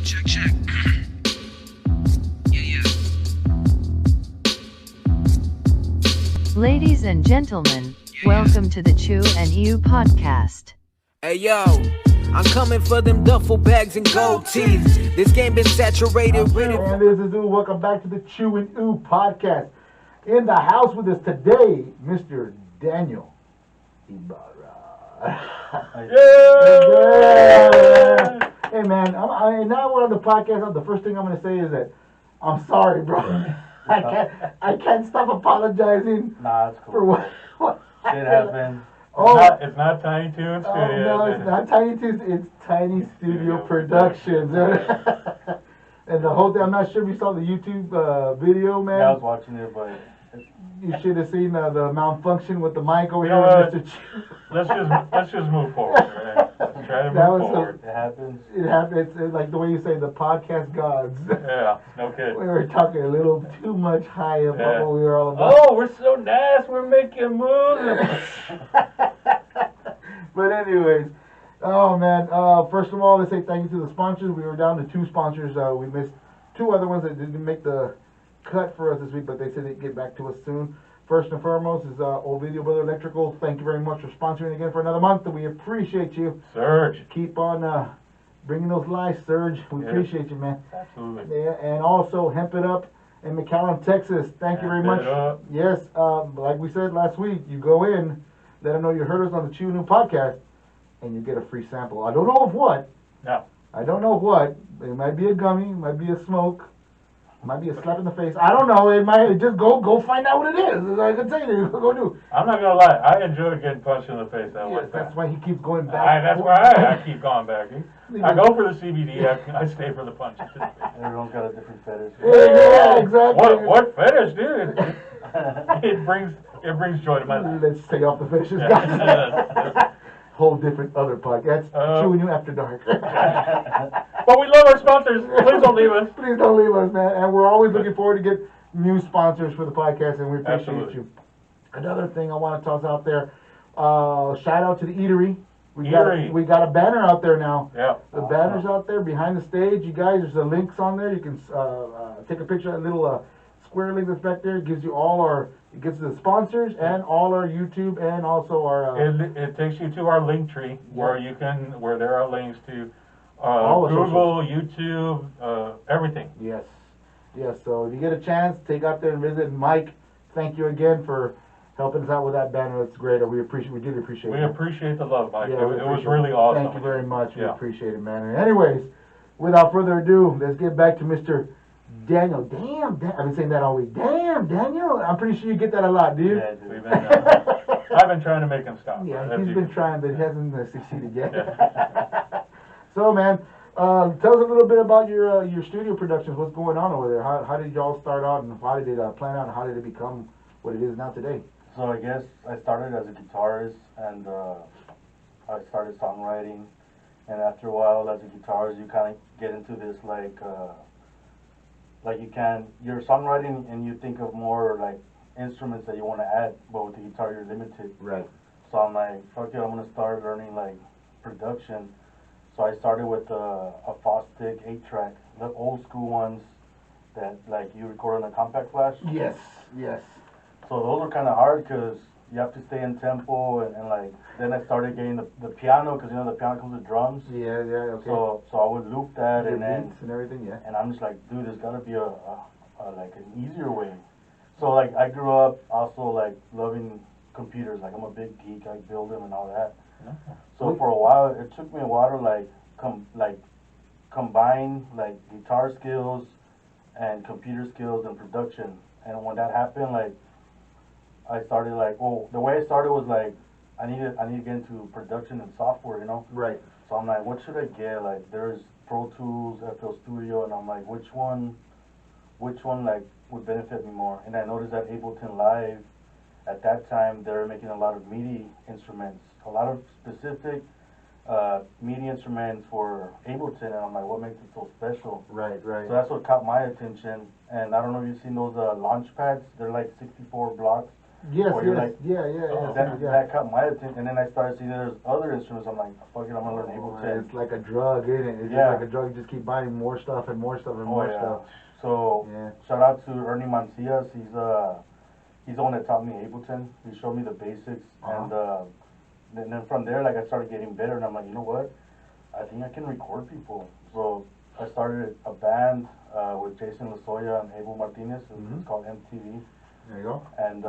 check. Yeah. Ladies and gentlemen, welcome to the Chew and Ew podcast. Hey yo, I'm coming for them duffel bags and gold teeth. This game been saturated with it. And this is Ooh. Welcome back to the Chew and Ooh podcast. In the house with us today, Mr. Daniel Ybarra. Yeah! Hey man, now we're on the podcast. The first thing I'm gonna say is that I'm sorry, bro. I can't stop apologizing. Nah, it's cool. For what Shit happens. It's not Tiny Toon Studios. No, it's not Tiny Toon. It's Tiny Studio Productions. And the whole thing, I'm not sure if you saw the YouTube video, man. Yeah, I was watching it, but You should have seen the malfunction with the mic over You here, know what? Mr. Chew. Let's just move forward. Right? Let's try to That move was forward. it happens. It happens. It's like the way you say the podcast gods. Yeah, no kidding. We were talking a little too much high about Yeah. what we were all about. Oh, we're so nice. We're making moves. But anyways, oh man. First of all, let's say thank you to the sponsors. We were down to 2 sponsors. We missed 2 other ones that didn't make the cut for us this week, but they said they'd get back to us soon. First and foremost is Old Video Brother Electrical. Thank you very much for sponsoring again for another month, and we appreciate you. Surge. Keep on bringing those lives, Surge. We Yes. appreciate you, man. Absolutely. Yeah, and also Hemp It Up in McAllen, Texas. Thank you very Hemp much. It Up. Yes, like we said last week, you go in, let them know you heard us on the Chew New podcast, and you get a free sample. I don't know of what. No. I don't know what. It might be a gummy, it might be a smoke, it might be a slap in the face. I don't know. It might just go find out what it is. I can tell you, go do. I'm not gonna lie. I enjoy getting punched in the face that Yes, one that's time. why he keeps going back. That's why I keep going back. I go for the CBD. I stay for the punches. Everyone's got a different fetish. Yeah, exactly. What fetish, dude? It brings joy to my life. Let's stay off the fetishes, Yeah. guys. Whole different other podcast. Oh. Chewing You After Dark. But we love our sponsors. Please don't leave us. Please don't leave us, man. And we're always looking forward to get new sponsors for the podcast, and we appreciate Absolutely. you. Another thing I want to toss out there, shout out to the Eatery. We Eatery. got a banner out there now. Yeah. The banner's out there behind the stage. You guys, there's the links on there. You can take a picture of that little square link that's back there. It gives you it gets the sponsors and all our YouTube and also our. It takes you to our link tree where there are links to All the Google, YouTube, everything. Yes. So if you get a chance, take out there and visit. Mike, thank you again for helping us out with that banner. It's great. We did appreciate it. We appreciate the love, Mike. Yeah, it we was appreciate really awesome. Thank you very much. We Yeah. appreciate it, man. And anyways, without further ado, let's get back to Mr. Daniel. Damn, I've been saying that all week. Damn, Daniel. I'm pretty sure you get that a lot, do you? Yeah, dude. I've been trying to make him stop. Yeah, That's he's you. been trying, but he hasn't succeeded yet. Yeah. So, man, tell us a little bit about your studio productions. What's going on over there? How did y'all start out, and how did it plan out, and how did it become what it is now today? So I guess I started as a guitarist, and I started songwriting. And after a while, as a guitarist, you kind of get into this you're songwriting and you think of more like instruments that you want to add, but with the guitar you're limited. Right. So I'm like, fuck it, I'm gonna start learning like production. So I started with a Fostic 8-track, the old school ones that like you record on a compact flash. Yes. So those were kind of hard because you have to stay in tempo and like. Then I started getting the piano because the piano comes with drums. Yeah, okay. So I would loop that Your and then beats and everything, yeah. and I'm just like, dude, there's gotta be a like an easier way. So like I grew up also like loving computers. Like I'm a big geek. I build them and all that. So for a while, it took me a while to combine like guitar skills and computer skills and production. And when that happened, like I started the way I started was like I need to get into production and software, Right. So I'm like, what should I get? Like there's Pro Tools, FL Studio, and I'm like, which one like would benefit me more? And I noticed that Ableton Live at that time they were making a lot of MIDI instruments, a lot of specific MIDI instruments for Ableton, and I'm like, what makes it so special? Right. So that's what caught my attention. And I don't know if you've seen those launch pads. They're like 64 blocks. Yes, Or you're yes, like, yeah. that caught my attention, and then I started seeing there's other instruments. I'm like, fuck it, I'm gonna learn Ableton. It's like a drug, isn't it? It's Yeah. just like a drug. You just keep buying more stuff and more stuff and more stuff. So Yeah. shout out to Ernie Mancias. He's the one that taught me Ableton. He showed me the basics, and then from there, like I started getting better, and I'm like, you know what? I think I can record people. So I started a band with Jason Lozoya and Abel Martinez. It's called MTV. There you go. And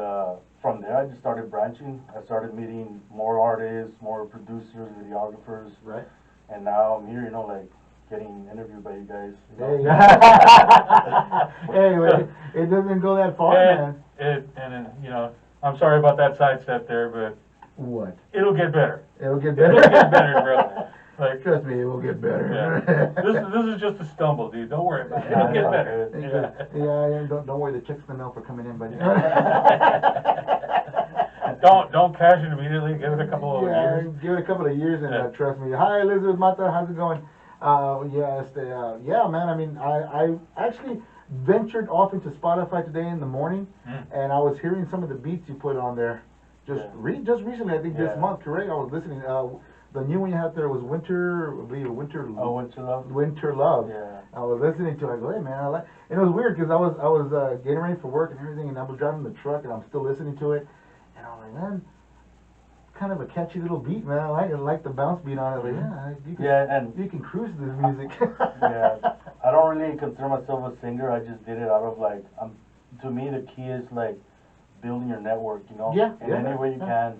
from there, I just started branching. I started meeting more artists, more producers, videographers. Right. And now I'm here, like getting interviewed by you guys. Hey, hey, wait, it doesn't go that far, man. I'm sorry about that sidestep there, but What? it'll get better. It'll get better. It'll get better, bro. Like, trust me, it will get better. Yeah. This is just a stumble, dude. Don't worry about it. It'll get better. Yeah. Don't worry, the checks in the mail for coming in, buddy. Don't cash it immediately. Give it a couple of years. Give it a couple of years, and trust me. Hi, Elizabeth Mata. How's it going? Yeah, man. I mean, I actually ventured off into Spotify today in the morning, and I was hearing some of the beats you put on there. Just recently, I think this month, correct? I was listening. The new one you had there was Winter Love. Winter Love. Yeah. I was listening to it. I go, hey man, I like. And it was weird because I was getting ready for work and everything, and I was driving the truck and I'm still listening to it, and I'm like, man, kind of a catchy little beat, man. I like the bounce beat on it. Like, you can cruise to this music. Yeah, I don't really consider myself a singer. I just did it out of like, to me the key is like building your network, in any way you can.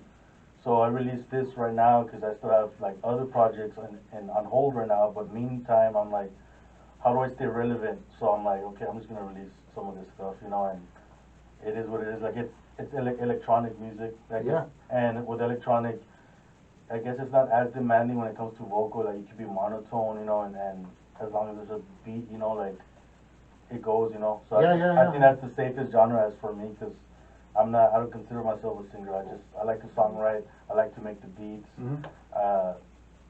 So I released this right now because I still have like other projects and on hold right now. But meantime, I'm like, how do I stay relevant? So I'm like, okay, I'm just gonna release some of this stuff, and it is what it is. Like it's electronic music. And with electronic, I guess it's not as demanding when it comes to vocal. Like it can be monotone, and as long as there's a beat, like it goes, So I think that's the safest genre as for me because I don't consider myself a singer. I like to songwrite. I like to make the beats.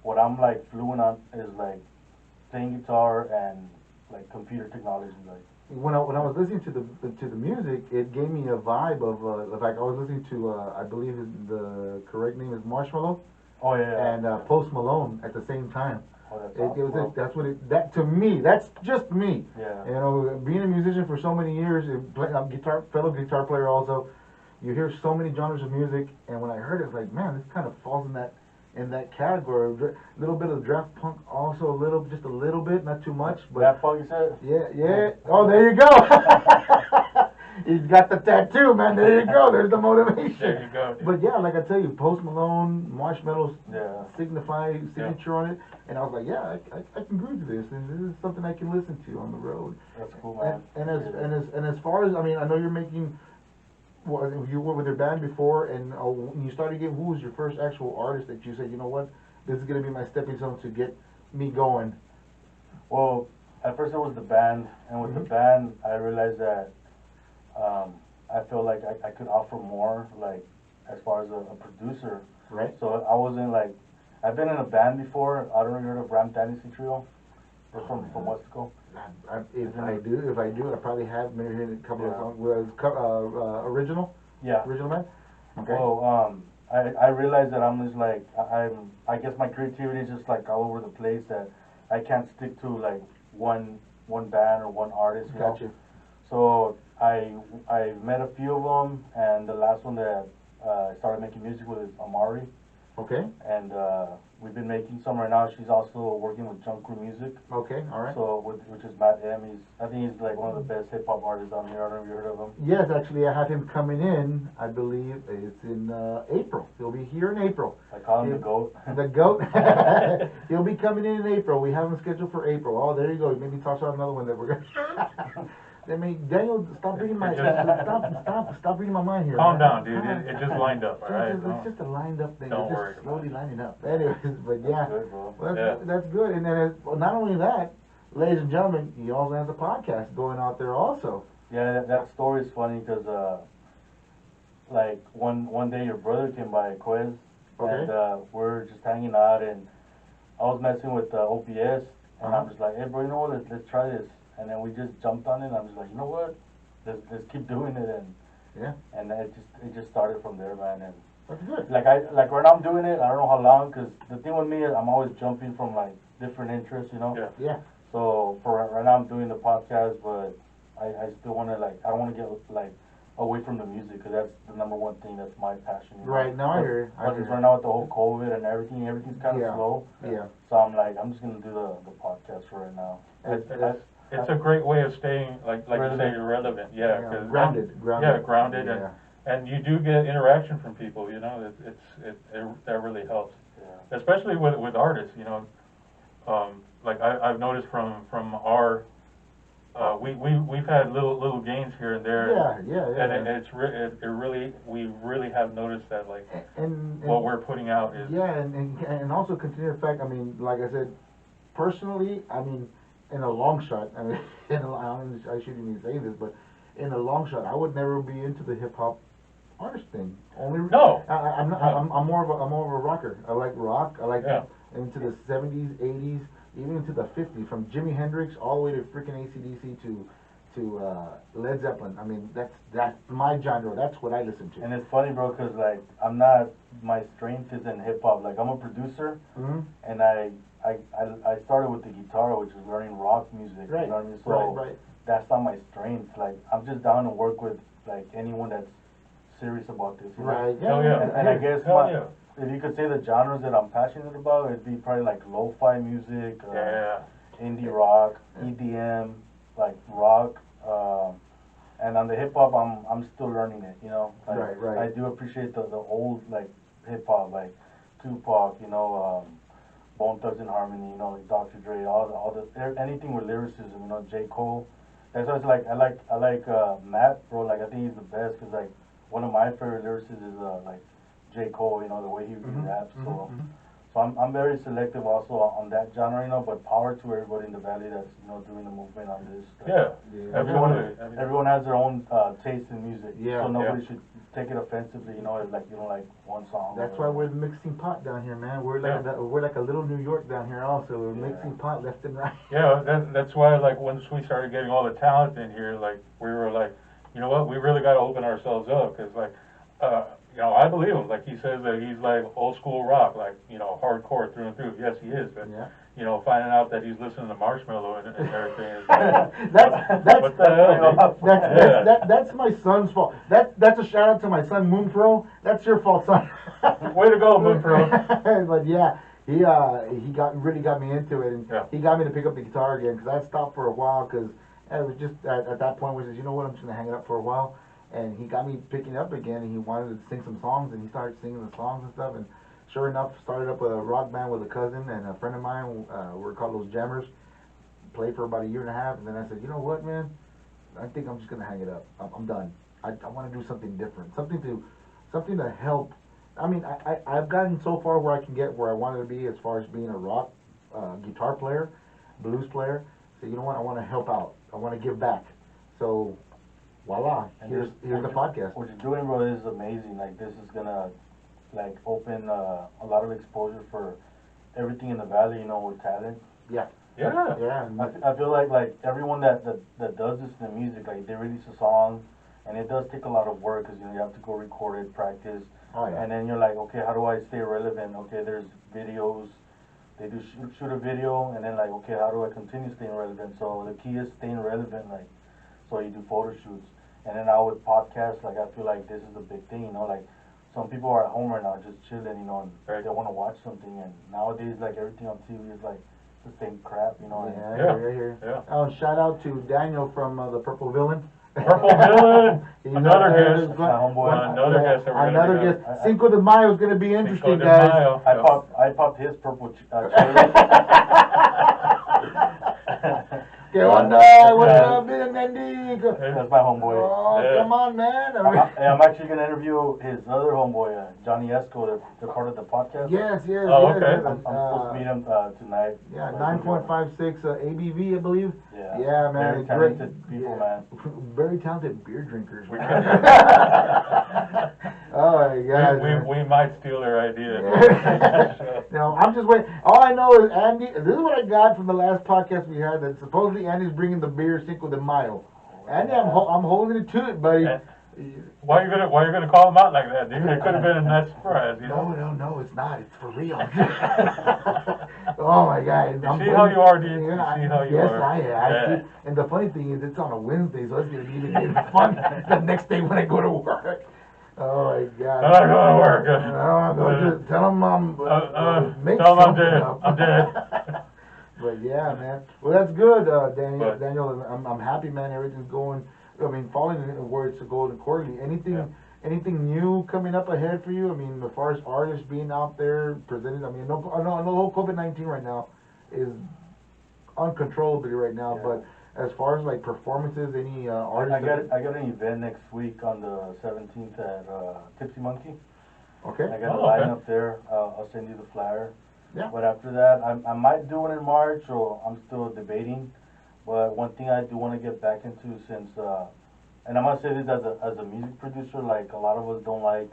What I'm like fluent on is like playing guitar and like computer technology. Like when I was listening to the music, it gave me a vibe of like I was listening to I believe the correct name is Marshmello. Oh yeah. And Post Malone at the same time. Oh, that's awesome. That's what that to me. That's just me. Yeah. Being a musician for so many years, fellow guitar player also. You hear so many genres of music, and when I heard it, it's like, man, this kind of falls in that category. A little bit of draft punk, also just a little bit, not too much. But draft punk, you said? Yeah. Oh, there you go. He's got the tattoo, man. There you go. There's the motivation. There you go. Dude. But yeah, like I tell you, Post Malone, Marshmello's signature on it, and I was like, yeah, I can groove to this, and this is something I can listen to on the road. That's cool, man. And as far as I mean, I know you're making. Well, you were with your band before, and when you started getting, who was your first actual artist that you said, you know what, this is going to be my stepping stone to get me going? Well, at first it was the band, and with the band, I realized that I felt like I could offer more, like, as far as a producer. Right. So I wasn't like, I've been in a band before. I don't know if you heard of Ram Dynasty Trio. They're from Westico. If I do, I probably have maybe heard a couple of songs. Original? Yeah. Original band? Okay. Well, I realized that I'm just like, I guess my creativity is just like all over the place, that I can't stick to like one band or one artist, you Gotcha. know? So I met a few of them, and the last one that I started making music with is Amari. Okay. And we've been making some right now. She's also working with Junk Crew Music. Okay, all right. So which is Matt M. I think he's like one of the best hip hop artists on here. I don't know if you heard of him. Yes, actually, I have him coming in. I believe it's in April. He'll be here in April. I call him the GOAT. The GOAT. He'll be coming in April. We have him scheduled for April. Oh, there you go. Maybe toss out another one that we're gonna. I mean, Daniel, stop reading my reading my mind here. Calm down, dude. It just lined up, all right? It's just a lined up thing. Don't it's worry just slowly lining up. Anyways, but yeah, Good, bro. well, that's good. And then not only that, ladies and gentlemen, he also has a podcast going out there also. Yeah, that story is funny because like one day your brother came by, Quez, and we're just hanging out, and I was messing with OBS, and I'm just like, hey bro, you know what? Let's try this. And then we just jumped on it, and I'm just like, you know what? Let's keep doing it. And Yeah. And it just started from there, man. And That's good. like right now I'm doing it. I don't know how long, cause the thing with me, I'm always jumping from like different interests, you know. Yeah. Yeah. So for right now I'm doing the podcast, but I still want to like I don't want to get like away from the music, cause that's the number one thing that's my passion. You know? Right, now I hear you. I But hear it's you. right now with the whole COVID and everything's kind of Yeah. slow. Yeah. So I'm like, I'm just gonna do the podcast for right now. It's a great way of staying, like you say, Relevant. relevant. Yeah, 'cause Grounded. yeah, grounded, Yeah. and you do get interaction from people. You know, that really helps, Yeah. especially with artists. You know, like I've noticed from our we've had little gains here and there. Yeah. And we really have noticed that, like, And what we're putting out is and also consider the fact. I mean, like I said, personally, I mean, in a long shot. I mean, I shouldn't even say this, but in a long shot, I would never be into the hip hop artist thing. No. I'm not. No. I'm more of a rocker. I like rock. I like Yeah. into the 70s, 80s, even into the 50s, from Jimi Hendrix all the way to freaking AC/DC to Led Zeppelin. I mean, that's my genre. That's what I listen to. And it's funny, bro, cause like my strength is in hip hop. Like I'm a producer, Mhm. and I started with the guitar, which is learning rock music. Right. You know what I mean? So Right. that's not my strength. Like I'm just down to work with like anyone that's serious about this. You know? Right. Hell yeah. And I guess Hell yeah. if you could say the genres that I'm passionate about, it'd be probably like lo-fi music, Yeah. indie rock, EDM, like rock, and on the hip hop, I'm still learning it. You know, like, Right. I do appreciate the old like hip hop, like Tupac, you know, Bone Thugs and Harmony, you know, like Dr. Dre, all the anything with lyricism, you know, J. Cole. That's why it's like I like Matt, bro. Like I think he's the best, cause like one of my favorite lyricists is like J. Cole, you know, the way he raps. So I'm very selective also on that genre, you know. But power to everybody in the valley that's doing the movement on this. Yeah. Absolutely. Everyone has their own taste in music. Yeah. So nobody should take it offensively, you know, if like you don't like one song. That's why we're the mixing pot down here, man. We're like a little New York down here also. We're mixing pot left and right. Yeah, that's why, like, once we started getting all the talent in here, like, we were like, you know what, we really got to open ourselves up, because, like, you know, I believe him. Like, he says that he's, like, old school rock, like, you know, hardcore through and through. Yes, he is, but, you know, finding out that he's listening to Marshmello and everything is like, what the hell, dude? That's my son's fault. That's a shout out to my son Moon Pro. That's your fault, son. Way to go, Moon Pro. But yeah, he really got me into it, and he got me to pick up the guitar again, because I stopped for a while, because it was just at that point where he says, you know what, I'm just gonna hang it up for a while, and he got me picking it up again, and he wanted to sing some songs, and he started singing the songs and stuff, and sure enough, started up a rock band with a cousin and a friend of mine. We're called Los Jammers. Played for about a year and a half, and then I said, you know what, man, I think I'm just gonna hang it up. I'm done. I want to do something different, something to help. I mean, I've gotten so far where I can get where I wanted to be as far as being a rock guitar player, blues player. So you know what, I want to help out. I want to give back. So voila, here's the podcast. What you're doing, bro, is amazing. Like, this is gonna like open a lot of exposure for everything in the valley, you know, with talent. Yeah. I feel like everyone that does this in the music, like, they release a song, and it does take a lot of work, because you have to go record it, practice, and then you're like, okay, how do I stay relevant? Okay, there's videos. They do shoot a video, and then like, okay, how do I continue staying relevant? So the key is staying relevant, like, so you do photo shoots, and then now with podcasts, like, I feel like this is a big thing, you know, like, some people are at home right now just chilling, you know, and they want to watch something, and nowadays, like, everything on TV is like the same crap, you know. Yeah. Oh, shout out to Daniel from the Purple Villain. Purple Villain, He's another there. guest. Another guest that we're gonna Another guest. Cinco de Mayo is going to be interesting, guys. I popped his purple cherry. ¿Qué onda? What's up, Mendy? That's my homeboy. Oh, come on, man. I'm actually going to interview his other homeboy, Johnny Esco. They're part of the podcast. Yes. Oh, okay. I'm supposed to meet him tonight. Yeah, 9.56 ABV, I believe. Yeah, man. Very talented people, man. Very talented beer drinkers. Oh my God. We might steal their idea. No, I'm just waiting. All I know is Andy. This is what I got from the last podcast we had. That supposedly Andy's bringing the beer Cinco de Mayo. Andy, I'm holding it to it, buddy. Why you gonna call him out like that, dude? It could have been a nice surprise, you know? No, it's not. It's for real. Oh my God! You see how you are, dude. You Yeah, see how you yes, are. I see. And the funny thing is, it's on a Wednesday, so it's gonna be even fun the next day when I go to work. Oh my God! I'm not going to work. Just tell them make tell 'em I'm something dead. up. I'm dead. But yeah, man. Well, that's good, Daniel. But- Daniel, I'm happy, man. Everything's going. I mean, falling in where it's going accordingly. Anything new coming up ahead for you? I mean, as far as artists being out there presenting. I mean, I know the whole COVID-19 right now is uncontrollably right now. Yeah. But as far as like performances, any I artists? got an event next week on the 17th at Tipsy. Okay. I got a Oh, line okay. up there. I'll send you the flyer. Yeah. But after that, I might do it in March, or I'm still debating. But one thing I do want to get back into, since and I'm gonna say this as a music producer, like a lot of us don't like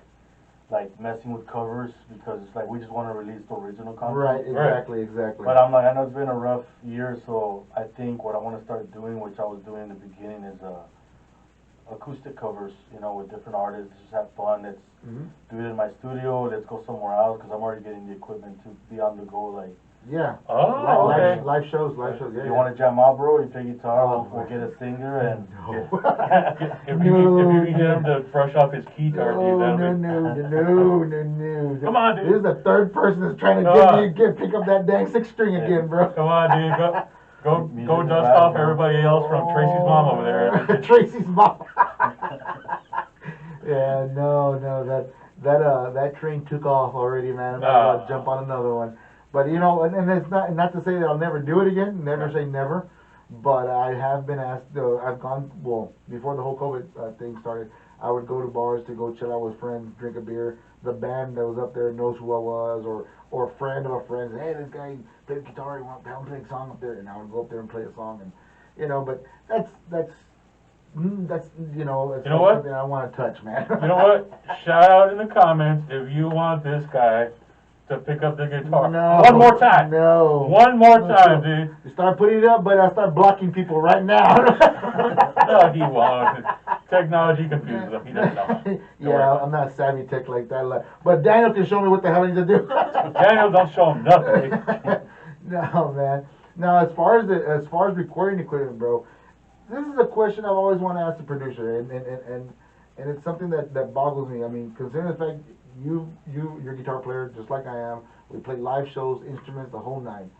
messing with covers, because it's like we just want to release the original content. Right. Exactly. But I'm like, I know it's been a rough year, so I think what I want to start doing, which I was doing in the beginning, is acoustic covers, you know, with different artists. Just have fun. Let's Mhm. do it in my studio. Let's go somewhere else, because I'm already getting the equipment to be on the go. Like, Yeah. Oh, okay. Live shows. Yeah. you yeah. want to jam out, bro? You play guitar. Oh, we'll get a singer and No. If you can get him to brush off his keytar, dude, that'll be... No. Come on, dude. This is the third person that's trying to Come on. pick up that dang six string again, bro. Come on, dude, go Music dust is off bad, everybody else from Tracy's mom over there. Tracy's mom. Yeah, no, that train took off already, man. I'm about to jump on another one. But you know, and it's not to say that I'll never do it again. Never say never. But I have been asked. I've gone before the whole COVID thing started. I would go to bars to go chill out with friends, drink a beer. The band that was up there knows who I was, or a friend of a friend. Hey, this guy plays guitar. You want to play a song up there? And I would go up there and play a song, and you know. But that's you know. It's You know what? something I want to touch, man. You know what? Shout out in the comments if you want this guy to pick up the guitar. No. One more time. No. One more time, dude. You start putting it up, but I start blocking people right now. No, he won't. Technology confuses him. He doesn't know. Yeah, I'm not savvy tech like that. But Daniel can show me what the hell I need to do. Daniel, don't show him nothing. No, man. Now, as far as recording equipment, bro, this is a question I've always wanted to ask the producer, and it's something that boggles me. I mean, considering the fact you're a guitar player just like I am. We play live shows, instruments, the whole nine.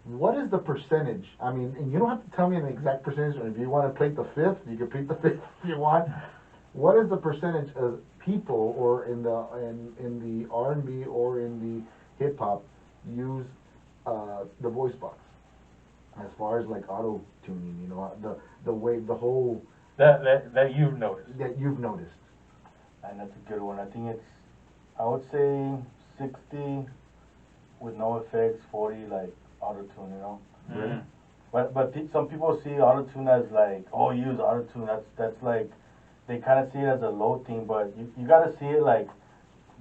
What is the percentage? I mean, and you don't have to tell me an exact percentage. Or if you want to plead the fifth, you can plead the fifth if you want. What is the percentage of people, or in the R&B or in the hip hop, use the voice box as far as like auto tuning? You know, the way the whole That you've noticed. that you've noticed. And that's a good one. I think I would say 60 with no effects, 40 like autotune, you know. Mhm. But some people see autotune as like, oh, you use autotune. That's like, they kind of see it as a low thing, but you gotta see it like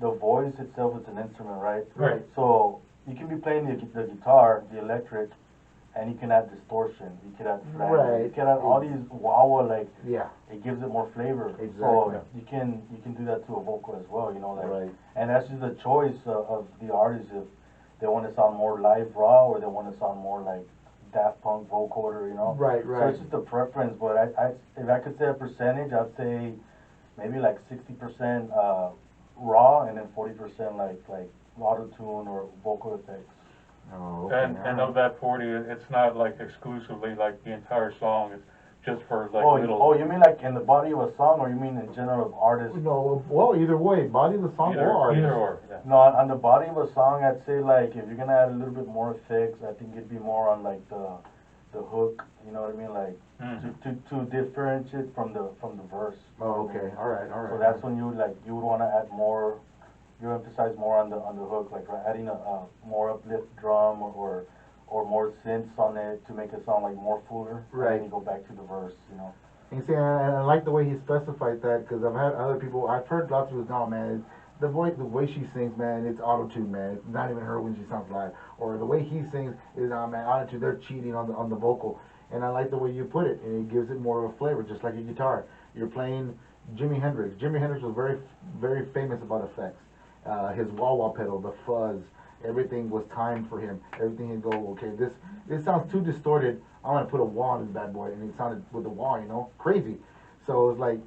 the voice itself is an instrument, right? Right. So you can be playing the guitar, the electric, and you can add distortion. You can add flanger. Right. You can add all these wah like. Yeah. It gives it more flavor. Exactly. So you can do that to a vocal as well, you know, like. Right. And that's just the choice of the artist, if they want to sound more live raw, or they want to sound more like Daft Punk vocoder, you know. Right. So it's just a preference. But I if I could say a percentage, I'd say maybe like 60% raw, and then 40% like auto-tune or vocal effects. Oh, okay. And of that 40, it's not like exclusively like the entire song. It's just for like little. Oh, you mean like in the body of a song, or you mean in general of artists? No, well, either way, body of the song or artist. Either or. Yeah. No, on the body of a song, I'd say like if you're gonna add a little bit more effects, I think it'd be more on like the hook. You know what I mean? Like to differentiate from the verse. Oh, okay. All right. So that's when you would want to add more. You emphasize more on the hook, like adding a more uplift drum or more synths on it to make it sound like more fuller. Right. And then you go back to the verse, you know. And you see, and I like the way he specified that, because I've had other people, I've heard lots of people, no, man, the way she sings, man, it's auto-tune, man. It's not even her when she sounds live. Or the way he sings is, man, auto-tune, they're cheating on the vocal. And I like the way you put it, and it gives it more of a flavor, just like a guitar. You're playing Jimi Hendrix. Jimi Hendrix was very, very famous about effects. His wah-wah pedal, the fuzz, everything was timed for him. Everything he'd go, okay, this sounds too distorted. I'm gonna put a wah on this bad boy, and it sounded with the wah, crazy. So it's like,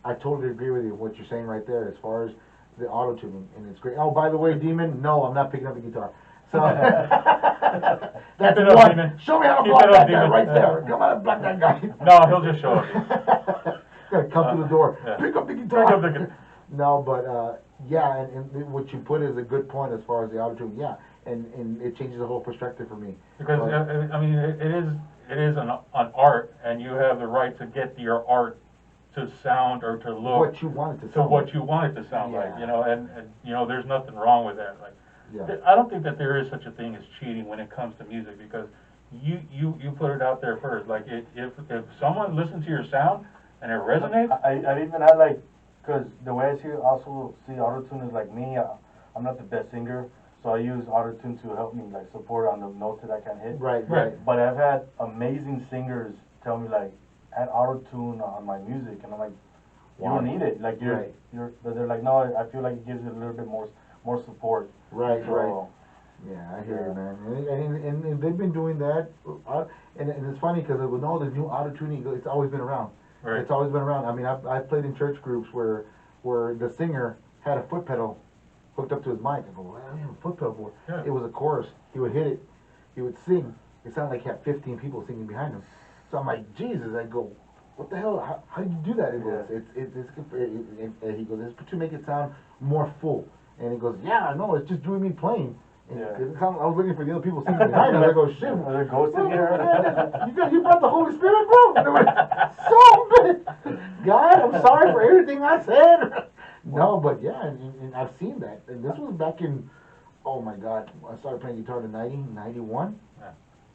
I totally agree with you what you're saying right there as far as the auto tuning, and it's great. Oh, by the way, Demon, no, I'm not picking up the guitar. So that's Keep it up, one. Demon. Show me how to Keep block it up, that guy Demon. right there. Come on and block that guy. No, he'll just show up. Gotta come to the door. Yeah. Pick up the guitar. Pick up the guitar. No, but yeah, and what you put is a good point as far as the autotune. Yeah, and it changes the whole perspective for me. Because But- I mean, it is an art, and you have the right to get your art to sound or to look what you want it to to sound what like. you want it to sound like, Yeah. and there's nothing wrong with that. Like, Yeah. I don't think that there is such a thing as cheating when it comes to music, because you put it out there first. Like, if someone listens to your sound and it resonates, I even had like, cause the way I see autotune is like me. I'm not the best singer, so I use autotune to help me like support on the notes that I can hit. Right, Right. right. But I've had amazing singers tell me like, add autotune on my music, and I'm like, you Wow. don't need it. Like Right. but they're like, no, I feel like it gives it a little bit more support. Right, So, right. Yeah, I hear you, man. And they've been doing that. And it's funny because with all the new auto-tuning, it's always been around. right? It's always been around. I mean, I've played in church groups where the singer had a foot pedal hooked up to his mic. I go, well, I don't have a foot pedal for it. Yeah. It was a chorus. He would hit it. He would sing. It sounded like he had 15 people singing behind him. So I'm like, Jesus. I go, what the hell? How did you do that? He goes, and he goes, it's to make it sound more full. And he goes, yeah, I know. It's just doing me playing. And Yeah. I was looking for the other people singing behind us. I go, shit. Are there ghosts in here? You brought the Holy Spirit, bro? And they were so big. God, I'm sorry for everything I said. No, but yeah, and I've seen that. And this was back in, oh my God, I started playing guitar in 91.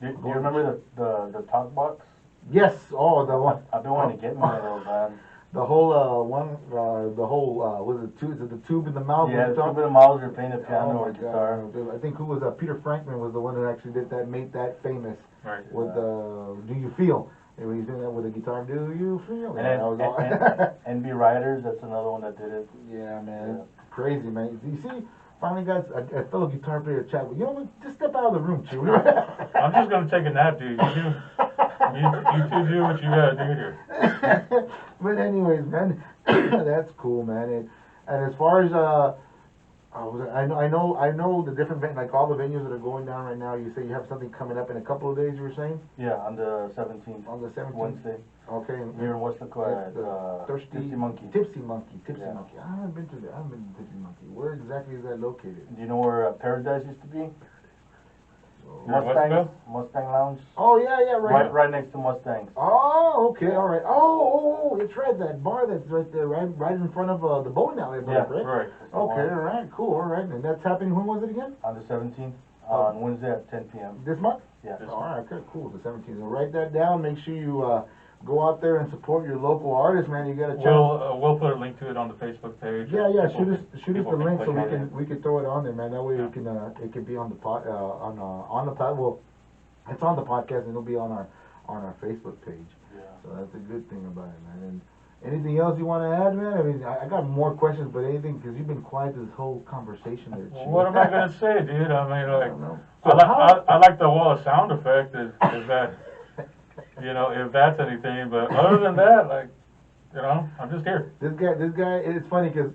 Do you remember the talk box? Yes, oh, the one. I've been wanting to get one of those, man. The whole was it tube? Is it the tube in the mouth? Yeah, when you the talk? two miles you're playing the Oh piano my or guitar. God. I think who was Peter Frankman was the one that actually made that famous Right. with Do You Feel? And when he's doing that with the guitar, Do You Feel? And, Yeah, that was all. NB Riders, that's another one that did it. Yeah, man, Yeah. it's crazy, man. You see, finally got a fellow guitar player to chat with. You know what? Just step out of the room, Chew. I'm just gonna take a nap, dude. You two do what you gotta do here. But anyways, man, that's cool, man. And as far as I know the different like all the venues that are going down right now. You say you have something coming up in a couple of days. You were saying Yeah, on the 17th, on the 17th. Wednesday. Okay. Here in Westlaco It's, at Thirsty Tipsy Monkey. Tipsy Monkey. Yeah. I haven't been to Tipsy Monkey. Where exactly is that located? Do you know where Paradise used to be? You're in Westlaco? Mustang Lounge. Oh yeah, Right next to Mustangs. Oh, okay, all right. Oh, it's right, that bar that's right there, right in front of the bowling alley, Yeah, right? Right. That's the Okay, one. all right, cool, all right. And that's happening, when was it again? On the 17th, Oh. on Wednesday at 10 p.m. This month? Yeah. All right, okay, cool, the 17th. So write that down, make sure you go out there and support your local artists, man. You got a chance. We'll put a link to it on the Facebook page. Yeah, shoot us the People can link so click on it. we can throw it on there, man. That way Yeah. it can be on the on the pod. Well, it's on the podcast and it'll be on our Facebook page. Yeah. So that's a good thing about it, man. And anything else you want to add, man? I mean, I got more questions, but anything, because you've been quiet this whole conversation there. Well, Chief. what am I gonna say, dude? I mean, I like, don't know. I like the wall of sound effect. Is that, if that's anything? But other than that, like, I'm just here. This guy, it's funny because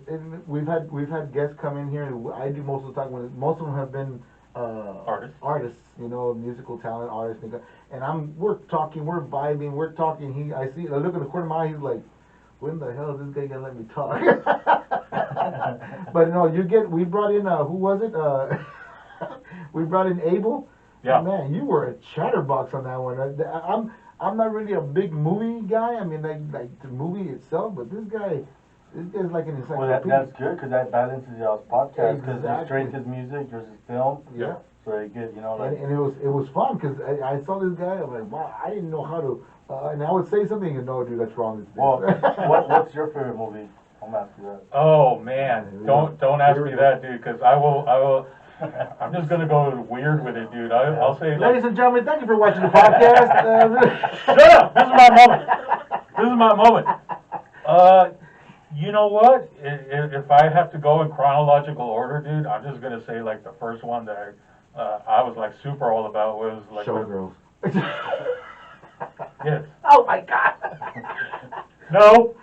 we've had guests come in here, and I do most of the talking. Most of them have been artists, musical talent artists, and we're talking, we're vibing, we're talking. I look in the corner of my eye, he's like, when the hell is this guy gonna let me talk? But no, we brought in, who was it? We brought in Abel. Yeah. Man, you were a chatterbox on that one. I'm not really a big movie guy. I mean, like the movie itself, but this guy's like an Well, encyclopedia. that's good because that balances y'all's podcast because Exactly. straight his music, yours is film. Yeah. So you get, like. And it was fun because I saw this guy. I'm like, wow, I didn't know how to. And I would say something, and no, dude, that's wrong. It's this. Well, what's your favorite movie? I'm asking that. Oh man, don't ask me that, dude, because I will. I'm just gonna go weird with it, dude. I'll say, like, Ladies and gentlemen, thank you for watching the podcast. shut up! This is my moment. This is my moment. You know what? If I have to go in chronological order, dude, I'm just gonna say like the first one that I was like super all about was like Showgirls. Yes. Oh my god. No,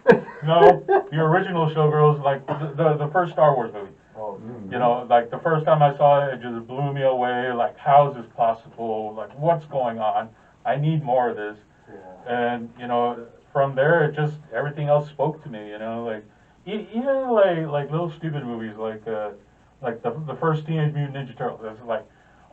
no. The original Showgirls, like the first Star Wars movie. Oh, You know, like the first time I saw it, it just blew me away. Like, how is this possible? Like, what's going on? I need more of this. yeah. And you know, from there, it just everything else spoke to me. You know, like even like little stupid movies like the first Teenage Mutant Ninja Turtles. It's like,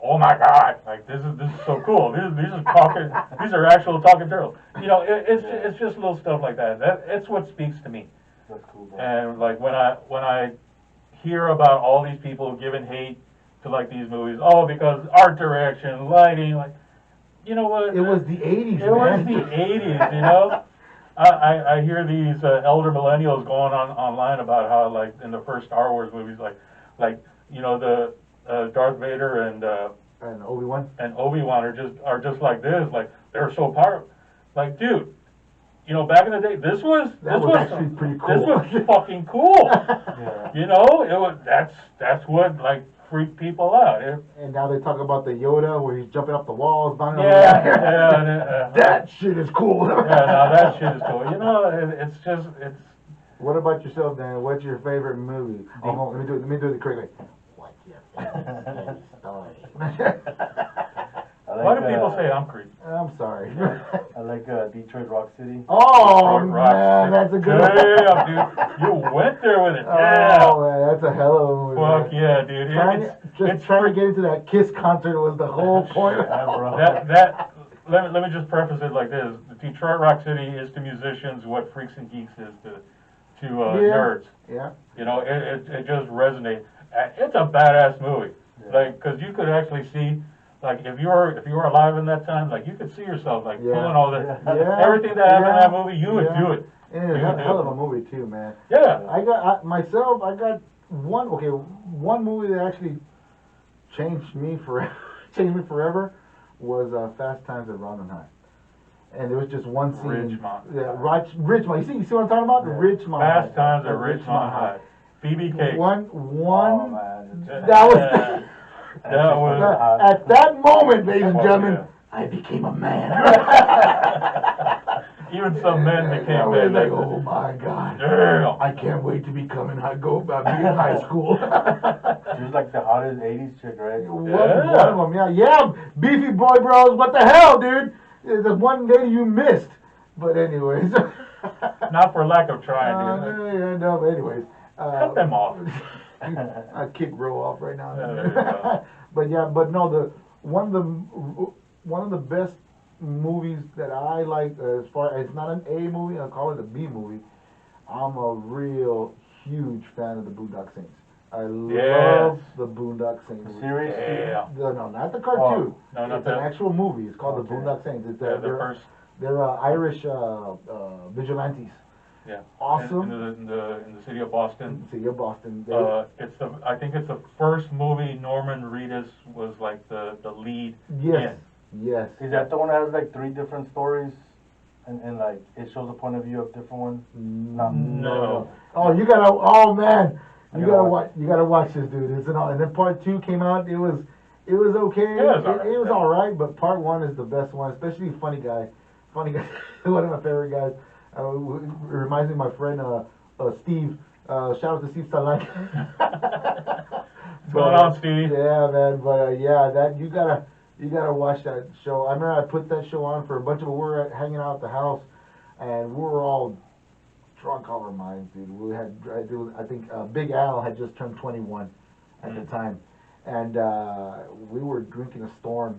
oh my God, like this is so cool. These are talking. These are actual talking turtles. You know, it's just little stuff like that. It's what speaks to me. That's cool, bro. And like when I hear about all these people giving hate to like these movies, oh, because art direction, lighting, like, you know what? It was the 80s, It was the 80s, you know? I hear these elder millennials going online about how, like, in the first Star Wars movies, like you know, the Darth Vader And Obi-Wan. and Obi-Wan are just like this, like, they're so powerful. Like, dude, you know, back in the day, this was actually pretty cool. This was fucking cool. Yeah. You know, it was that's what like freaked people out. And now they talk about the Yoda where he's jumping up the walls, banging on Yeah. That shit is cool. Yeah, now that shit is cool. You know, it's just What about yourself, Dan? What's your favorite movie? Oh, let me do it the correct way. What's your favorite story? why do people say I'm creepy? I'm sorry. I like Detroit Rock City. Oh Detroit Rock man, City. that's a good one. Damn, dude, you went there with it. Yeah. Oh man, that's a hell of a movie. Fuck man. yeah, dude. Trying to get into that Kiss concert was the whole point. Yeah, bro. Let me just preface it like this: Detroit Rock City is to musicians what Freaks and Geeks is to nerds. Yeah. You know, it just resonates. It's a badass movie. Yeah. Like, cause you could actually see, like, if you were alive in that time, like, you could see yourself like Yeah. pulling all that, Yeah. everything that happened in Yeah. that movie. You would Yeah. do it. Yeah, You hell, do. hell of a movie too, man. Yeah. I got one movie that actually changed me forever was Fast Times at Ron and High. And there was just one scene. Ridgemont. Yeah, Ridgemont. You see what I'm talking about? Yeah. Ridgemont. Fast Times at High. Ridgemont High. BBK. One. Oh, man. That was. That was. At that moment, ladies and Fuck gentlemen, yeah. I became a man. Even some men I became was men. like, oh my God. Damn. I can't wait to become in high school. She was like the hottest 80s chick, right? One of them, yeah, beefy boy bros. What the hell, dude? The one lady you missed. But anyways, Not for lack of trying, dude. no. But anyways, Cut them off. I kick Ro off right now. Yeah, there you go. but no, one of the best movies that I like, as far as it's not an A movie, I call it a B movie. I'm a real huge fan of the Boondock Saints. I love the Boondock Saints. Series? Yeah. No, not the cartoon. No, not It's an that. actual movie. It's called the Okay. Boondock Saints. It's Yeah, the first. they're Irish vigilantes. Yeah. Awesome. In the city of Boston. City of Boston. I think it's the first movie Norman Reedus was like the lead Yes. in. Yes. Is that the one that has like 3 different stories? And like it shows a point of view of different ones? No. Oh, you gotta. Oh man, I you gotta gotta watch watch. You gotta watch this, dude. It's and then part 2 came out. It was okay. Yeah, it was alright. It was all right, but part 1 is the best one, especially Funny Guy. One of my favorite guys. It reminds me of my friend Steve. Shout out to Steve Salank. What's going on, Steve? Yeah, man. But that you gotta watch that show. I remember I put that show on for a bunch of we were hanging out at the house, and we were all drunk out of our minds, dude. We had I think Big Al had just turned 21 at the time, and we were drinking a storm,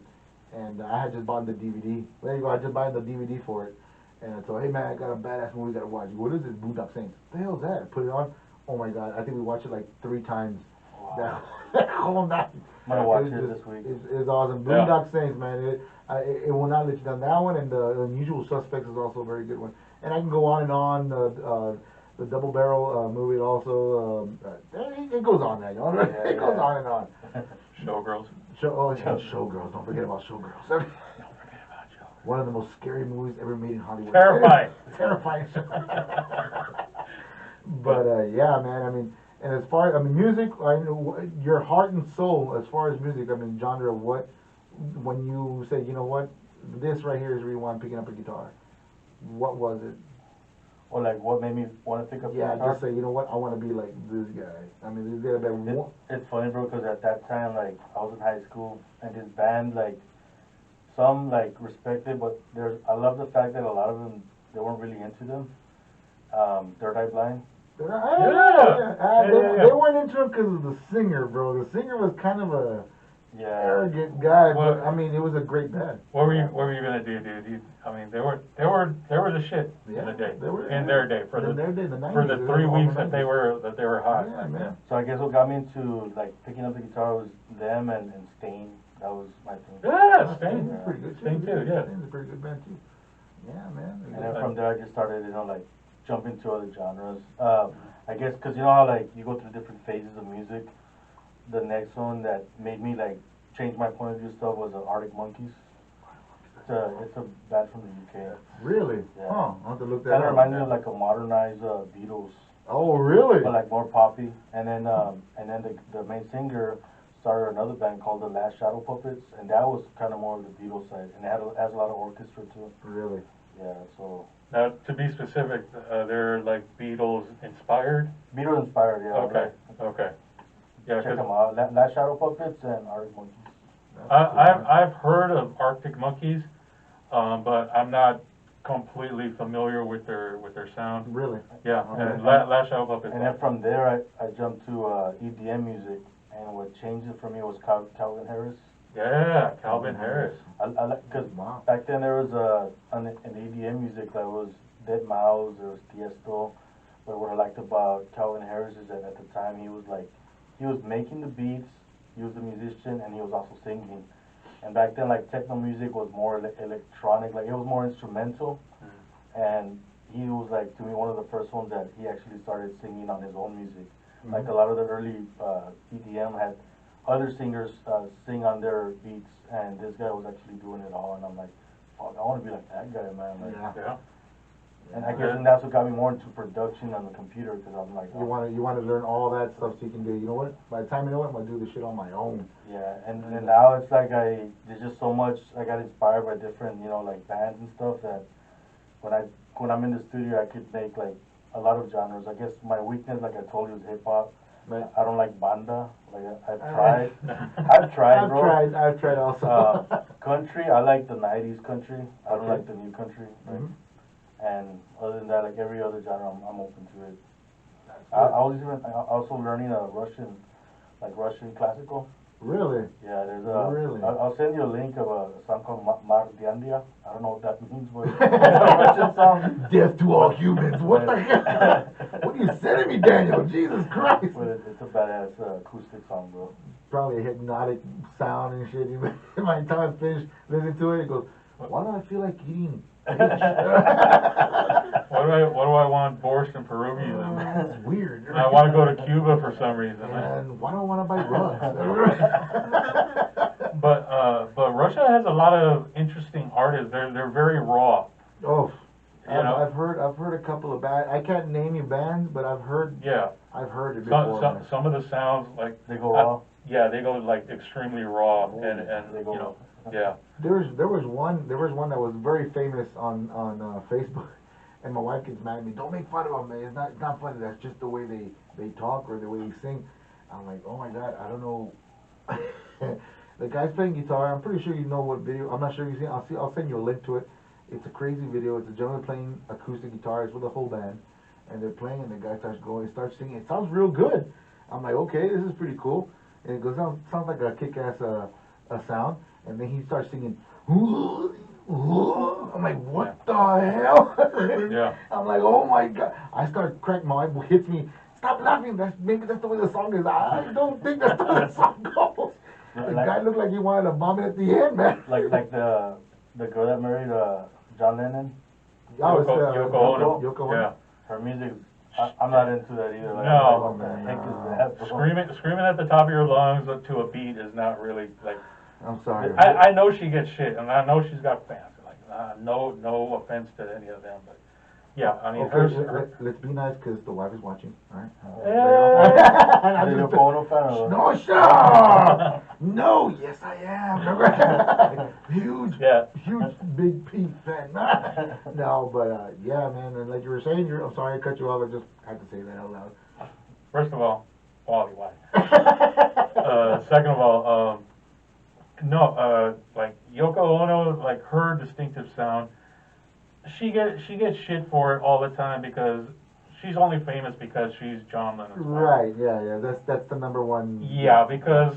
and I had just bought the DVD. There you go. I just bought the DVD for it. And so, hey man, I got a badass movie gotta watch. What is it? Boondock Saints. What the hell's that? I put it on. Oh my God! I think we watched it like 3 times. Wow. That whole night. I'm gonna watch It it was this just- week. It's awesome. Yeah. Boondock Saints, man. It will not let you down. That one and the Unusual Suspects is also a very good one. And I can go on and on. The Double Barrel movie also. It goes on, man. Yeah, It goes yeah. on and on. Showgirls. Showgirls. Don't forget about Showgirls. Don't forget about Showgirls. One of the most scary movies ever made in Hollywood. Terrifying. Terrifying. But yeah, man. I mean, and as far music, I know your heart and soul. As far as music, I mean, genre. What when you say, you know what, this right here is where you want picking up a guitar. What was it? Or like what made me want to pick up the Yeah, guitar? just say, you know what, I want to be like this guy. I mean, this guy that one. It's funny, bro, because at that time, like, I was in high school, and this band, like, some, like, respected, but I love the fact that a lot of them, they weren't really into them. Third Eye Blind. They Yeah. weren't into it because of the singer, bro. The singer was kind of a Yeah. arrogant guy, Well, but I mean, it was a great band. What were you gonna do, dude? I mean, they were the shit in the day, They were in their day, for in the their day, the 90s, for the they 3 were all weeks the that they 90s. were hot. Yeah, man. So I guess what got me into, like, picking up the guitar was them and Stain. That was my thing. Yeah, Stain's Stain. pretty good too. Stain too, yeah. Stain's a pretty good band too. Yeah, man. And then from there, I just started, like, jumping to other genres. I guess because you know how, like, you go through different phases of music. The next one that made me, like, change my point of view stuff was the Arctic Monkeys. It's a band from the UK. Really? Yeah. Huh? I'll have to look that Kind of up. reminds me of like a modernized Beatles, Oh, really? but like more poppy. And then the main singer started another band called the Last Shadow Puppets, and that was kind of more of the Beatles side, and it has a lot of orchestra too. Really? Yeah, so Now, to be specific, they're like Beatles inspired. Beatles inspired. Yeah. Okay, okay. Yeah, Check 'cause them out. Last Shadow Puppets and Arctic Monkeys. I've heard of Arctic Monkeys, but I'm not completely familiar with their sound. Really? Yeah, Okay. and Last Shadow Puppets. And then from there, I jumped to EDM music, and what changed it for me was Calvin Harris. Yeah, Calvin Harris. I like because Wow. back then there was an EDM music that was Dead Mouse, there was Tiesto, but what I liked about Calvin Harris is that at the time he was making the beats, he was the musician, and he was also singing. And back then, like, techno music was more electronic, like it was more instrumental. And he was, like, to me, one of the first ones that he actually started singing on his own music. Like a lot of the early EDM had other singers sing on their beats, and this guy was actually doing it all. And I'm like, fuck, I want to be like that guy, man. Like, Yeah. Yeah. and I guess that's what got me more into production on the computer, because I'm like, You want to learn all that stuff so you can do. You know what? By the time you know it, I'm gonna do this shit on my own. yeah. And now it's like there's just so much. I got inspired by different, like bands and stuff that when I'm in the studio, I could make like a lot of genres. I guess my weakness, like I told you, is hip hop. Right. I don't like banda. Like I've tried. I've tried, bro. I've tried also. Country, I like the 90s country. I don't Okay. like the new country. Like, Mhm. And other than that, like every other genre, I'm open to it. I was also learning Russian classical. Really? Yeah, there's Really? I'll send you a link of a song called Mardiandia. I don't know what that means, but it's a Russian song. Death to all humans. What the hell? What are you sending me, Daniel? Jesus Christ. But it's a badass acoustic song, bro. Probably a hypnotic sound and shit. By the time I finish listening to it, it goes, why do I feel like eating? What do I want borscht and pierogies and It's weird. I want to go to Cuba for some reason. And why do I want to buy rugs? But Russia has a lot of interesting artists. They're very raw. Oh, You know? I've heard a couple of bands. I can't name you bands, but I've heard Yeah. it before. Some of the sounds like They go raw. yeah, they go like extremely raw and They go yeah. There was one that was very famous on Facebook, and my wife gets mad at me. Don't make fun of them, man. It's not funny. That's just the way they talk or the way they sing. I'm like, oh my god, I don't know. The guy's playing guitar. I'm pretty sure you know what video. I'm not sure you've seen. I'll send you a link to it. It's a crazy video. It's a gentleman playing acoustic guitars with a whole band, and they're playing, and the guy starts singing. It sounds real good. I'm like, okay, this is pretty cool. And it goes sounds like a kick-ass a sound. And then he starts singing. I'm like, what the hell? Yeah. I'm like, oh my god. I start cracking. My wife hits me. Stop laughing. Maybe that's the way the song is. I don't think that's the way the song goes. The guy looked like he wanted to vomit at the end, man. Like the girl that married John Lennon. Oh, it's, Yoko Ono. Yoko Ono. Yeah. Her music, I'm not into that either. Like, No. what the heck is that, bro? Screaming at the top of your lungs to a beat is not really like. I'm sorry. I know she gets shit, and I know she's got fans. Like, no offense to any of them, but Yeah, I mean, Okay, let's be nice because the wife is watching. All right. Are you a Yoko Ono fan or? No, shut up! No, yes I am. Huge Big Pete fan. No, but yeah, man, and like you were saying, I'm sorry I cut you off. I just had to say that out loud. First of all, Wally, why? Second of all, no, like Yoko Ono, like her distinctive sound, she gets shit for it all the time because she's only famous because she's John Lennon's wife. Right, yeah, that's the number one. Yeah, because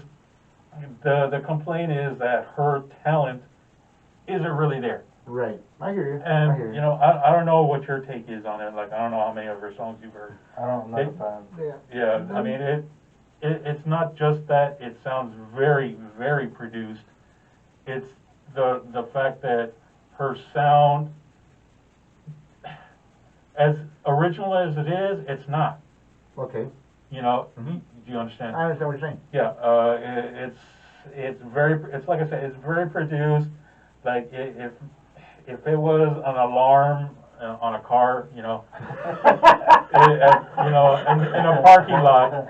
the complaint is that her talent isn't really there. Right, I hear you. And you know, I don't know what your take is on it. Like, I don't know how many of her songs you've heard. I'm not a fan. Yeah, I mean it's not just that it sounds very, very produced. It's the fact that her sound, as original as it is, it's not. Okay. You know, Mm-hmm. do you understand? I understand what you're saying. Yeah, it's very, it's like I said, it's very produced. Like if it was an alarm on a car, you know, you know, in a parking lot,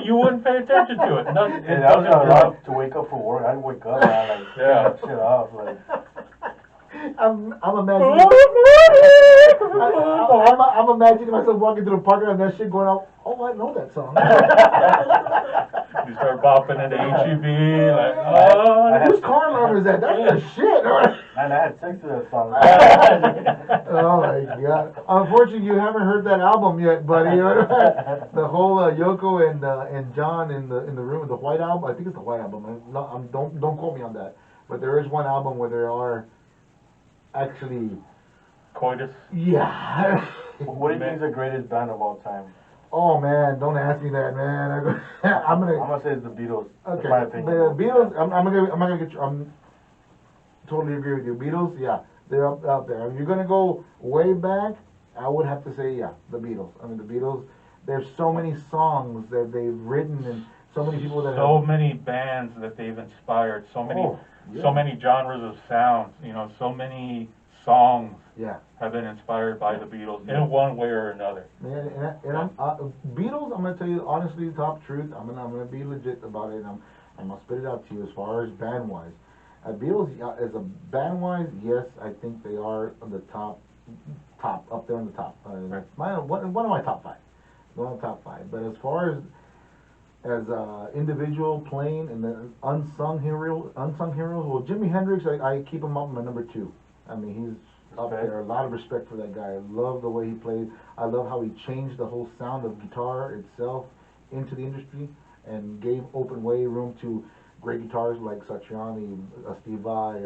you wouldn't pay attention to it. Nothing, it that was doesn't a drop. lot to wake up for work. I'd wake up and like turn that shit off. Like I'm imagining. I'm imagining myself walking through the parking lot and that shit going out. Oh, I know that song. You start bopping into HEB, like, oh. Whose car alarm is that? That's the shit. man, I had sex to that song. Oh my god! Unfortunately, you haven't heard that album yet, buddy. The whole Yoko and John in the room, the White Album. I think it's the White Album. Don't quote me on that. But there is one album where there are actually Coitus. Yeah. What do you think is the greatest band of all time? Oh man, don't ask me that, man. I'm gonna say it's the Beatles. Okay, in my opinion. the Beatles. I'm not gonna get you. I'm totally agree with you. Beatles, yeah, they're up there. If you're gonna go way back, I would have to say, yeah, the Beatles. I mean, the Beatles. There's so many songs that they've written, and so many people that so many bands that they've inspired. So many genres of sounds. You know, so many songs. Yeah. Have been inspired by the Beatles in one way or another. Man, and Beatles. I'm gonna tell you honestly, top truth. I'm gonna be legit about it. And I'm gonna spit it out to you as far as band wise. Beatles as a band wise, yes, I think they are on the top up there on the top. One of my top five. One of the top five. But as far as individual playing and the unsung heroes. Well, Jimi Hendrix, I keep him up my number 2. I mean, he's up there. A lot of respect for that guy. I love the way he plays. I love how he changed the whole sound of guitar itself into the industry and gave open room to great guitarists like Satriani, Steve Vai,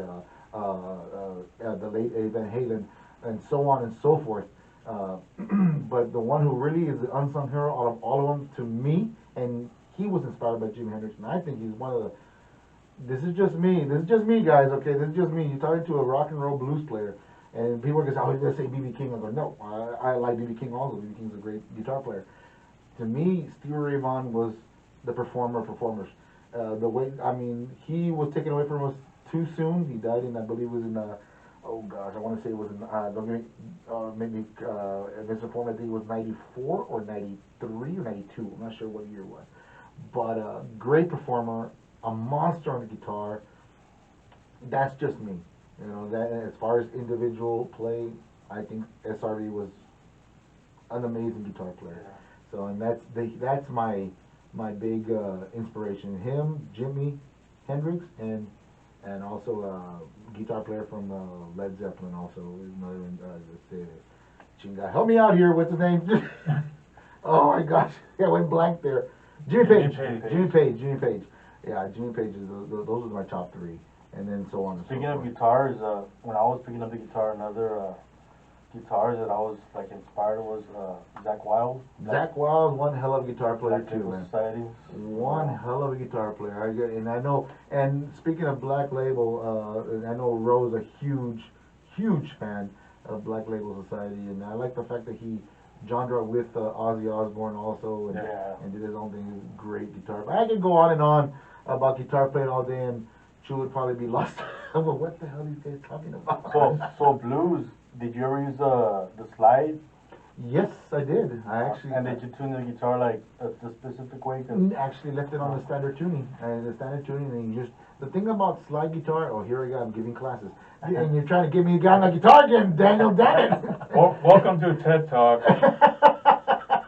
the late Van Halen, and so on and so forth. But the one who really is the unsung hero out of all of them to me, and he was inspired by Jimi Hendrix, and I think he's one of the. This is just me, guys. Okay, this is just me. You're talking to a rock and roll blues player. And people are going to say, oh, you're going to say B.B. King. I go, no, I like B.B. King also. B.B. King's a great guitar player. To me, Stevie Ray Vaughan was the performer of performers. The way, I mean, he was taken away from us too soon. He died in, I believe it was in, oh gosh, I want to say it was in, don't get me, maybe misinformed, I think it was 94 or 93 or 92. I'm not sure what year it was. But great performer, a monster on the guitar. That's just me. You know, that as far as individual play, I think SRE was an amazing guitar player. So, and that's my big inspiration. Him, Jimi Hendrix, and also guitar player from Led Zeppelin. Also, another chinga. Help me out here. What's his name? Oh my gosh, yeah, I went blank there. Jimmy Page. Yeah, Jimmy Page is those are my top 3. And then so on and Speaking so of forth. guitars, when I was picking up the guitar, another guitars that I was like inspired was Zakk Wylde. Zakk Wylde, one hell of a guitar player too, man. Society. One hell of a guitar player. I know. And speaking of Black Label, I know Roe's a huge fan of Black Label Society, and I like the fact that he genre with Ozzy Osbourne also, and did his own thing. He's a great guitar. I could go on and on about guitar playing all day, and Chu would probably be lost Well, what the hell are these guys talking about? So blues. Did you ever use the slide? Yes, I did. I actually. And did you tune the guitar like the specific way? Actually left it on the standard tuning. The standard tuning, and you just the thing about slide guitar. Oh, here we go. I'm giving classes, and you're trying to get me a guy on the guitar again, Daniel. Damn it! Welcome to TED Talk.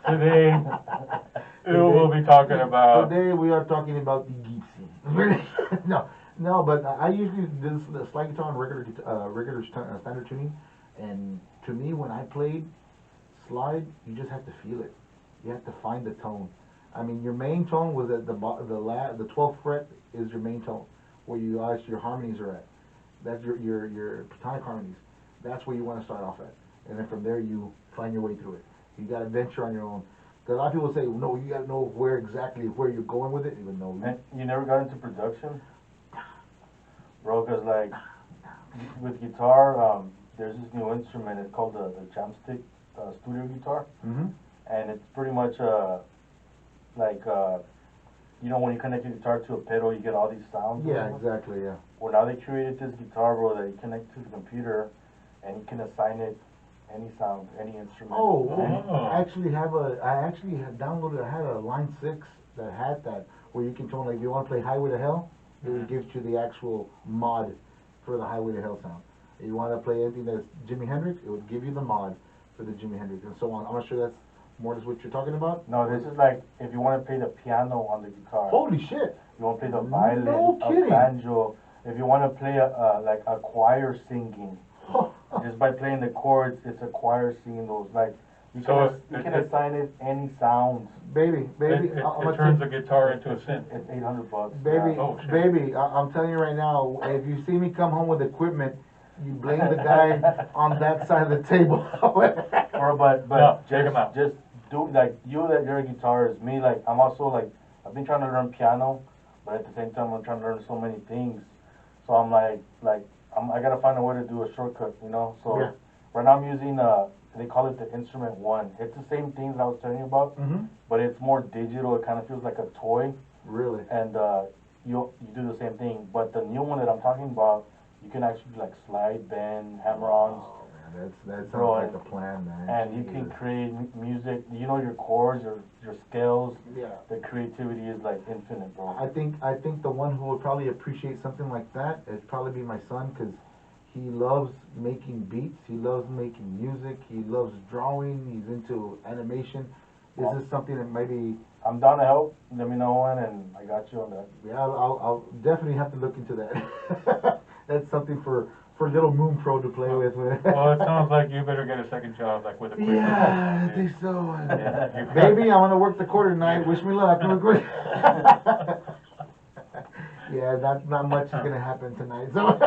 Today, we'll be talking about. Today we are talking about the Gibson. no, but I usually do the slide guitar on regular standard tuning, and to me, when I played slide, you just have to feel it. You have to find the tone. I mean, your main tone was at the 12th fret is your main tone, where your harmonies are at. That's your platonic harmonies. That's where you want to start off at, and then from there you find your way through it. You got to venture on your own. Because a lot of people say, no, you got to know where you're going with it, even though you never got into production, bro. Because like with guitar, there's this new instrument. It's called the Jamstick studio guitar, and it's pretty much like when you connect your guitar to a pedal, you get all these sounds. Yeah, exactly. Yeah. Well, now they created this guitar, bro, that you connect to the computer, and you can assign it any sound, any instrument. I actually had downloaded. I had a Line 6 that had that, where you can tone, like, if you want to play Highway to Hell, it would give you the actual mod for the Highway to Hell sound. If you want to play anything that's Jimi Hendrix, it would give you the mod for the Jimi Hendrix, and so on. I'm not sure that's more is what you're talking about. No, this is like if you want to play the piano on the guitar. Holy shit! You want to play the violin, kidding. a banjo. If you want to play like a choir singing, just by playing the chords, it's a choir singing those. Like you can assign it any sounds. Baby, it turns the guitar into a synth. It's $800. Baby, yeah. baby, I'm telling you right now, if you see me come home with equipment, you blame the guy on that side of the table. But no, just do like you're a guitarist. Me, like I'm also like I've been trying to learn piano, but at the same time I'm trying to learn so many things. So I'm like I gotta find a way to do a shortcut, So yeah. Right now I'm using they call it the Instrument One. It's the same thing that I was telling you about, but it's more digital. It kind of feels like a toy. Really? And you do the same thing, but the new one that I'm talking about, you can actually like slide, bend, hammer-ons. Oh man, that sounds like a plan, man. And you can create music. Your chords, your scales. Yeah. The creativity is like infinite, bro. I think the one who would probably appreciate something like that would probably be my son, because he loves making beats. He loves making music. He loves drawing. He's into animation. This is something that maybe. I'm down to help. Let me know when, and I got you on that. Yeah, I'll definitely have to look into that. That's something for little Moon Pro to play with. Well, it sounds like you better get a second job, like with equipment. Yeah, I think so. Yeah. Baby, I want to work the quarter tonight. Wish me luck. Yeah, not much is gonna happen tonight. So,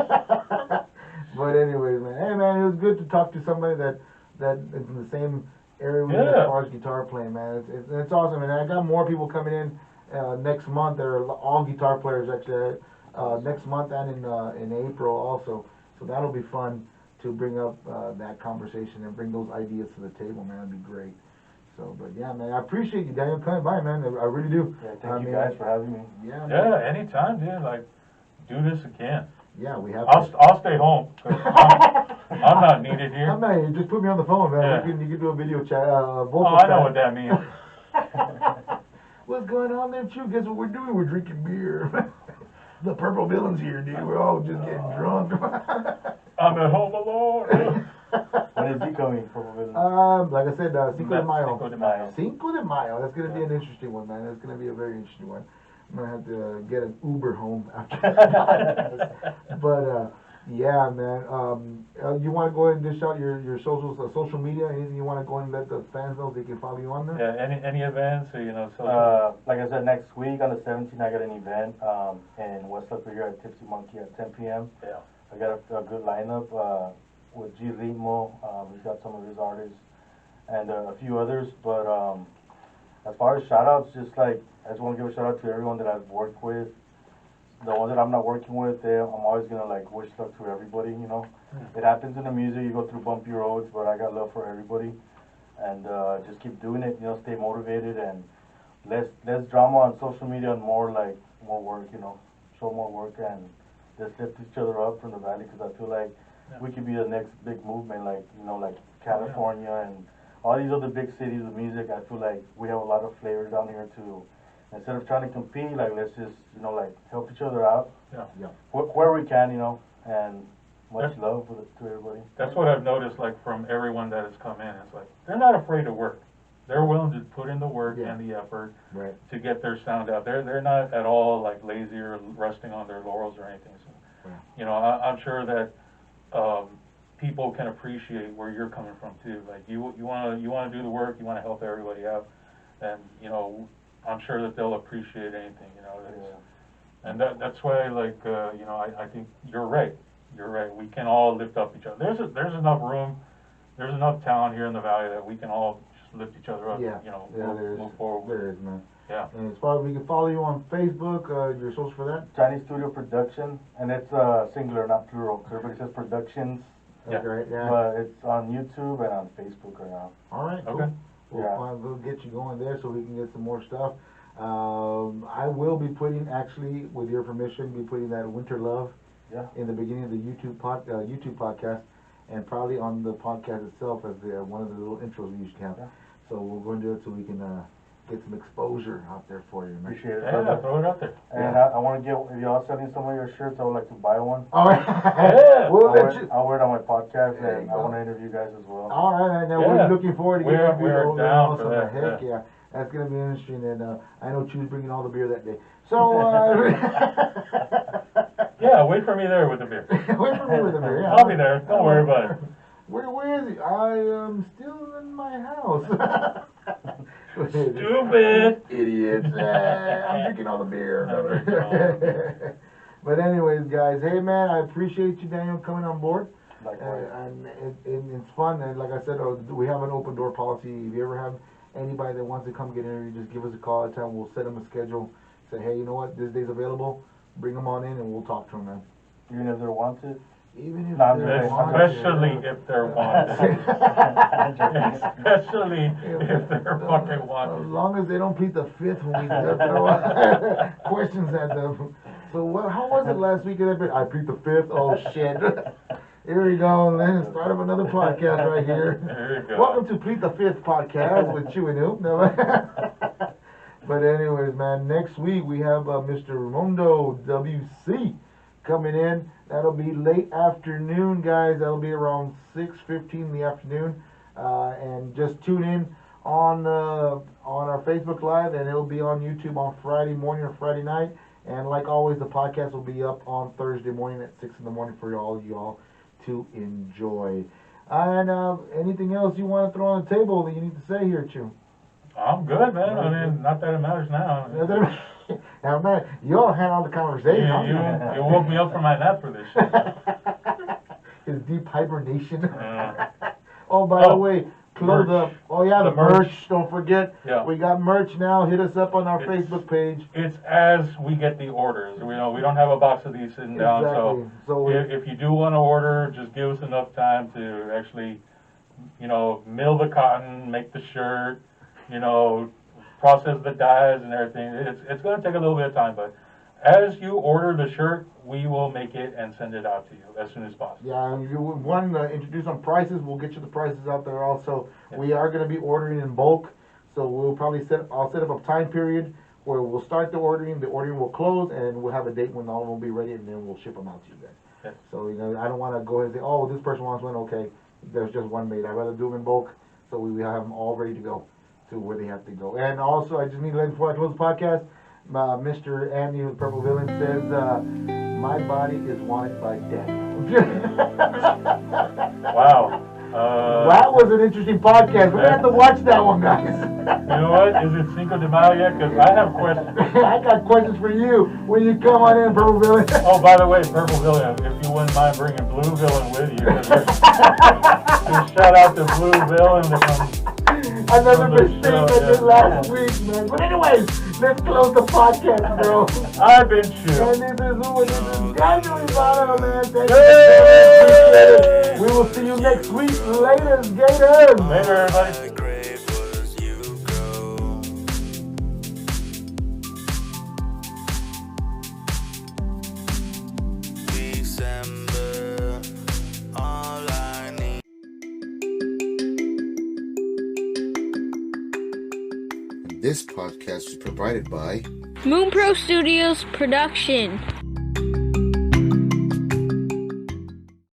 but anyways, man. Hey, man, it was good to talk to somebody that is in the same area with me as far as guitar playing, man. It's awesome, and I got more people coming in next month. They're all guitar players, actually. Next month and in April also. So that'll be fun to bring up that conversation and bring those ideas to the table, man. That'd be great. So, but yeah, man, I appreciate you, Daniel, coming by, man. I really do. Yeah, thank you guys for having me. Yeah, yeah, anytime, dude. Like, do this again. Yeah, we have. I'll stay home. 'Cause I'm not needed here. I'm not here. Just put me on the phone, man. Yeah. You can do a video chat. Vocal I know chat. what that means. What's going on there, Chew? Guess what we're doing? We're drinking beer. The purple villain's here, dude. We're all just getting drunk. I'm at home alone. When is he coming? Like I said, Cinco de Mayo. Cinco de Mayo. Cinco de Mayo. That's gonna be an interesting one, man. That's gonna be a very interesting one. I'm gonna have to get an Uber home after. But yeah, man. You want to go ahead and dish out your socials, social media? Anything you want to go and let the fans know they can follow you on there? Yeah. Any events or social? Like I said, next week on the 17th, I got an event in West Luffer here at Tipsy Monkey at 10 p.m. Yeah. I got a good lineup with G Ritmo. He's got some of his artists and a few others. But as far as shout outs, just like I just want to give a shout out to everyone that I've worked with. The ones that I'm not working with, I'm always gonna like wish luck to everybody. It happens in the music. You go through bumpy roads, but I got love for everybody, and just keep doing it. Stay motivated and less drama on social media and more work. Show more work and just lift each other up from the valley, because I feel like we could be the next big movement, like, you know, like California and all these other big cities with music. I feel like we have a lot of flavor down here too. Instead of trying to compete, like, let's just, you know, like, help each other out. Yeah. Where we can, you know, and much love to everybody. That's what I've noticed, like, from everyone that has come in. It's like, they're not afraid to work. They're willing to put in the work and the effort to get their sound out. They're not at all, like, lazy or resting on their laurels or anything. So, you know, I'm sure that people can appreciate where you're coming from too. Like, you wanna do the work, you wanna help everybody out, and, you know, I'm sure that they'll appreciate anything, you know. And that's why, like, you know, I think you're right. You're right. We can all lift up each other. There's enough room, there's enough talent here in the valley that we can all just lift each other up. You know, move forward. There is, man. Yeah. And as far as we can follow you on Facebook, your social for that? Chinese Studio Production, and it's singular, not plural. 'Cause everybody says productions. Okay, But it's on YouTube and on Facebook right now. All right, cool. Okay. We'll get you going there so we can get some more stuff. I will be putting, actually, with your permission, be putting that Winter Love in the beginning of the YouTube podcast, and probably on the podcast itself as one of the little intros we used to have. So we're going to do it so we can get some exposure out there for you. Man. Appreciate it. Yeah, throw it out there. And I want to get, if y'all selling some of your shirts, I would like to buy one. All right. Yeah. I'll wear it on my podcast, and I want to interview you guys as well. All right, now we're looking forward to getting we're down for that. Heck yeah. That's going to be interesting, and I know Chew's bringing all the beer that day. So, yeah, wait for me there with the beer. Wait for me with the beer, yeah. I'll be there. Don't worry about it. Where is he? I am still in my house. Stupid! Idiots. I'm drinking all the beer. But anyways, guys, hey, man, I appreciate you, Daniel, coming on board. Likewise. And it's fun, and like I said, we have an open door policy. If you ever have anybody that wants to come get interviewed, just give us a call at a time. We'll set them a schedule. Say, hey, you know what, this day's available. Bring them on in, and we'll talk to them, man. Even if they're wanted? Even if No, they're especially if they're wanted. Especially if they're fucking wanted. As long as they don't plead the fifth when we throw questions at them. So how was it last week? I plead the fifth. Oh shit! Here we go. Let's start up another podcast right here. There you go. Welcome to Plead the Fifth podcast with Chew and Oop. No. But anyways, man, next week we have Mr. Ramondo WC coming in. That'll be late afternoon, guys. That'll be around 6:15 in the afternoon. And just tune in on our Facebook Live, and it'll be on YouTube on Friday morning or Friday night. And like always, the podcast will be up on Thursday morning at 6 in the morning for all y'all to enjoy. And anything else you want to throw on the table that you need to say here, Chew? I'm good, man. I mean, not that it matters now. Now, man, you all handle the conversation. You woke me up from my nap for this shit. His deep hibernation. Yeah. Oh, by the way, close merch. up. Oh, yeah, the merch. Don't forget. Yeah. We got merch now. Hit us up on our Facebook page. It's as we get the orders. We don't have a box of these sitting down. So if you do want to order, just give us enough time to actually, mill the cotton, make the shirt, process the dyes and everything. It's going to take a little bit of time, but as you order the shirt, we will make it and send it out to you as soon as possible. Yeah, and if you want to introduce some prices, we'll get you the prices out there also. Yeah. We are going to be ordering in bulk, so we'll probably I'll set up a time period where we'll start the ordering will close, and we'll have a date when all of them will be ready, and then we'll ship them out to you guys. Yeah. So, I don't want to go ahead and say, oh, this person wants one, okay, there's just one made. I'd rather do them in bulk, so we have them all ready to go to where they have to go. And also, I just need to let before I close the podcast, Mr. Andy, who's Purple Villain, says, my body is wanted by Daniel. Wow. That was an interesting podcast. We're going to have to watch that one, guys. You know what? Is it Cinco de Mayo yet? Because I have questions. I got questions for you when you come on in, Purple Villain. Oh, by the way, Purple Villain, if you wouldn't mind bringing Blue Villain with you. Just shout out to Blue Villain to come. Another mistake I did last week, man. But anyways, let's close the podcast, bro. I've been chewed. And this is Daniel Ybarra, man. Thank Hey! you. We will see you next week. Later, Gators. Later, everybody. This podcast is provided by Moon Pro Studios production.